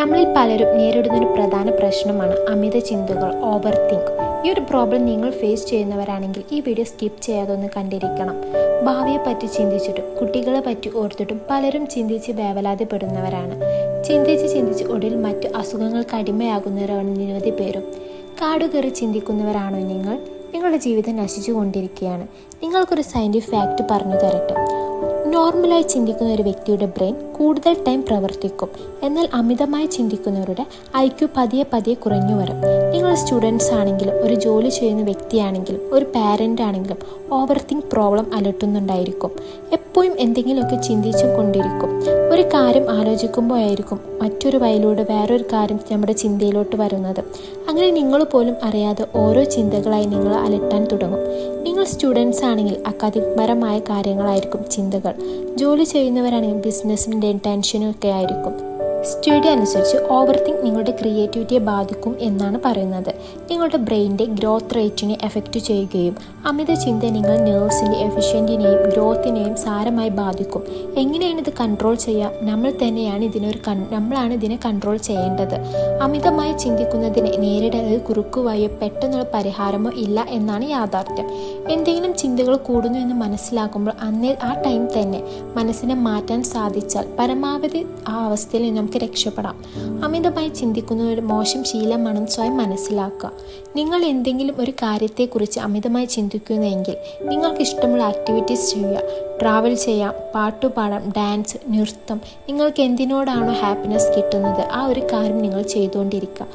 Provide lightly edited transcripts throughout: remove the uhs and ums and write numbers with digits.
നമ്മളിൽ പലരും നേരിടുന്നൊരു പ്രധാന പ്രശ്നമാണ് അമിത ചിന്തകൾ, ഓവർ തിങ്ക്. ഈ ഒരു പ്രോബ്ലം നിങ്ങൾ ഫേസ് ചെയ്യുന്നവരാണെങ്കിൽ ഈ വീഡിയോ സ്കിപ്പ് ചെയ്യാതെ ഒന്ന് കണ്ടിരിക്കണം. ഭാവിയെ പറ്റി ചിന്തിച്ചിട്ടും കുട്ടികളെ പറ്റി ഓർത്തിട്ടും പലരും ചിന്തിച്ച് വേവലാതിപ്പെടുന്നവരാണ്. ചിന്തിച്ച് ഒടുവിൽ മറ്റു അസുഖങ്ങൾക്ക് അടിമയാകുന്നവരാണ് നിരവധി പേരും. കാടുകയറി ചിന്തിക്കുന്നവരാണോ നിങ്ങൾ? നിങ്ങളുടെ ജീവിതം നശിച്ചു കൊണ്ടിരിക്കുകയാണ്. നിങ്ങൾക്കൊരു സയൻറ്റിഫിക് ഫാക്റ്റ് പറഞ്ഞു തരട്ടെ. നോർമലായി ചിന്തിക്കുന്ന ഒരു വ്യക്തിയുടെ ബ്രെയിൻ കൂടുതൽ ടൈം പ്രവർത്തിക്കും. എന്നാൽ അമിതമായി ചിന്തിക്കുന്നവരുടെ IQ പതിയെ കുറഞ്ഞു വരും. നിങ്ങൾ സ്റ്റുഡൻസ് ആണെങ്കിലും ഒരു ജോലി ചെയ്യുന്ന വ്യക്തിയാണെങ്കിലും ഒരു പാരൻ്റ് ആണെങ്കിലും ഓവർ തിങ്ക് പ്രോബ്ലം അലട്ടുന്നുണ്ടായിരിക്കും. എപ്പോഴും എന്തെങ്കിലുമൊക്കെ ചിന്തിച്ചു കൊണ്ടിരിക്കും. ഒരു കാര്യം ആലോചിക്കുമ്പോഴായിരിക്കും മറ്റൊരു വഴിയിലൂടെ വേറൊരു കാര്യം നമ്മുടെ ചിന്തയിലോട്ട് വരുന്നത്. അങ്ങനെ നിങ്ങൾ പോലും അറിയാതെ ഓരോ ചിന്തകളായി നിങ്ങൾ അലട്ടാൻ തുടങ്ങും. നിങ്ങൾ സ്റ്റുഡൻസ് ആണെങ്കിൽ അക്കാദമികപരമായ കാര്യങ്ങളായിരിക്കും ചിന്തകൾ. ജോലി ചെയ്യുന്നവരാണെങ്കിൽ ബിസിനസ്സിൻ്റെയും ടെൻഷനും ഒക്കെ ആയിരിക്കും. സ്റ്റഡി അനുസരിച്ച് ഓവർ തിങ്ക് നിങ്ങളുടെ ക്രിയേറ്റിവിറ്റിയെ ബാധിക്കും എന്നാണ് പറയുന്നത്. നിങ്ങളുടെ ബ്രെയിനിൻ്റെ ഗ്രോത്ത് റേറ്റിനെ എഫക്റ്റ് ചെയ്യുകയും അമിത ചിന്ത നിങ്ങൾ നെർവ്സിൻ്റെ എഫിഷ്യൻറ്റിനെയും ഗ്രോത്തിനെയും സാരമായി ബാധിക്കും. എങ്ങനെയാണ് ഇത് കൺട്രോൾ ചെയ്യുക? നമ്മളാണ് ഇതിനെ കൺട്രോൾ ചെയ്യേണ്ടത്. അമിതമായി ചിന്തിക്കുന്നതിനെ നേരിടാൻ ഒരു കുറുക്കുവഴിയോ പെട്ടെന്നുള്ള പരിഹാരമോ ഇല്ല എന്നാണ് യാഥാർത്ഥ്യം. എന്തെങ്കിലും ചിന്തകൾ കൂടുന്നു എന്ന് മനസ്സിലാക്കുമ്പോൾ ആ ടൈം തന്നെ മനസ്സിനെ മാറ്റാൻ സാധിച്ചാൽ പരമാവധി ആ അവസ്ഥയിൽ നമുക്ക് രക്ഷപ്പെടാം. അമിതമായി ചിന്തിക്കുന്ന ഒരു മോശം ശീലമാണെന്ന് സ്വയം മനസ്സിലാക്കുക. നിങ്ങൾ എന്തെങ്കിലും ഒരു കാര്യത്തെക്കുറിച്ച് അമിതമായി ചിന്തിക്കുന്നെങ്കിൽ നിങ്ങൾക്ക് ഇഷ്ടമുള്ള ആക്ടിവിറ്റീസ് ചെയ്യുക. ട്രാവൽ ചെയ്യാം, പാട്ടുപാടാം, ഡാൻസ്, നൃത്തം. നിങ്ങൾക്ക് എന്തിനോടാണോ ഹാപ്പിനെസ് കിട്ടുന്നത് ആ ഒരു കാര്യം നിങ്ങൾ ചെയ്തുകൊണ്ടിരിക്കുക.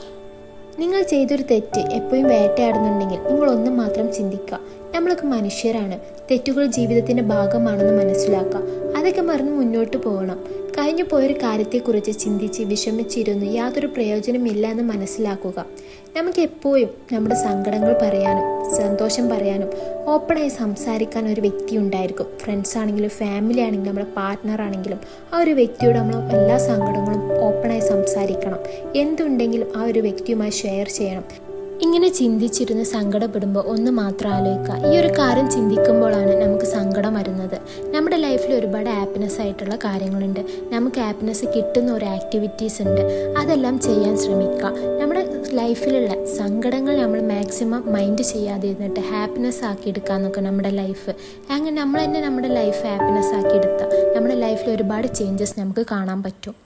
നിങ്ങൾ ചെയ്തൊരു തെറ്റ് എപ്പോഴും വേട്ടയാടുന്നുണ്ടെങ്കിൽ നിങ്ങൾ ഒന്ന് മാത്രം ചിന്തിക്കുക. നമ്മളൊക്കെ മനുഷ്യരാണ്. തെറ്റുകൾ ജീവിതത്തിൻ്റെ ഭാഗമാണെന്ന് മനസ്സിലാക്കുക. അതൊക്കെ മറന്ന് മുന്നോട്ട് പോകണം. കഴിഞ്ഞു പോയൊരു കാര്യത്തെക്കുറിച്ച് ചിന്തിച്ച് വിഷമിച്ചിരുന്ന് യാതൊരു പ്രയോജനമില്ല എന്ന് മനസ്സിലാക്കുക. നമുക്ക് എപ്പോഴും നമ്മുടെ സങ്കടങ്ങൾ പറയാനും സന്തോഷം പറയാനും ഓപ്പണായി സംസാരിക്കാൻ ഒരു വ്യക്തി ഉണ്ടായിരിക്കും. ഫ്രണ്ട്സ് ആണെങ്കിലും ഫാമിലി ആണെങ്കിലും നമ്മുടെ പാർട്ട്ണർ ആണെങ്കിലും ആ ഒരു വ്യക്തിയോട് നമ്മൾ എല്ലാ സങ്കടങ്ങളും ഓപ്പണായി സംസാരിക്കണം. എന്തുണ്ടെങ്കിലും ആ ഒരു വ്യക്തിയുമായി ഷെയർ ചെയ്യണം. ഇങ്ങനെ ചിന്തിച്ചിരുന്ന് സങ്കടപ്പെടുമ്പോൾ ഒന്ന് മാത്രം ആലോചിക്കുക. ഈ ഒരു കാര്യം ചിന്തിക്കുമ്പോഴാണ് നമുക്ക് സങ്കടം വരുന്നത്. നമ്മുടെ ലൈഫിൽ ഒരുപാട് ഹാപ്പിനെസ് ആയിട്ടുള്ള കാര്യങ്ങളുണ്ട്. നമുക്ക് ഹാപ്പിനെസ് കിട്ടുന്ന ഒരു ആക്ടിവിറ്റീസ് ഉണ്ട്. അതെല്ലാം ചെയ്യാൻ ശ്രമിക്കുക. നമ്മുടെ ലൈഫിലുള്ള സങ്കടങ്ങൾ നമ്മൾ മാക്സിമം മൈൻഡ് ചെയ്യാതെ ഇരുന്നിട്ട് ഹാപ്പിനെസ് ആക്കി എടുക്കാൻ നോക്കുക. നമ്മുടെ ലൈഫ് അങ്ങനെ നമ്മൾ തന്നെ നമ്മുടെ ലൈഫ് ഹാപ്പിനെസ് ആക്കി എടുത്താൽ നമ്മുടെ ലൈഫിൽ ഒരുപാട് ചേഞ്ചസ് നമുക്ക് കാണാൻ പറ്റും.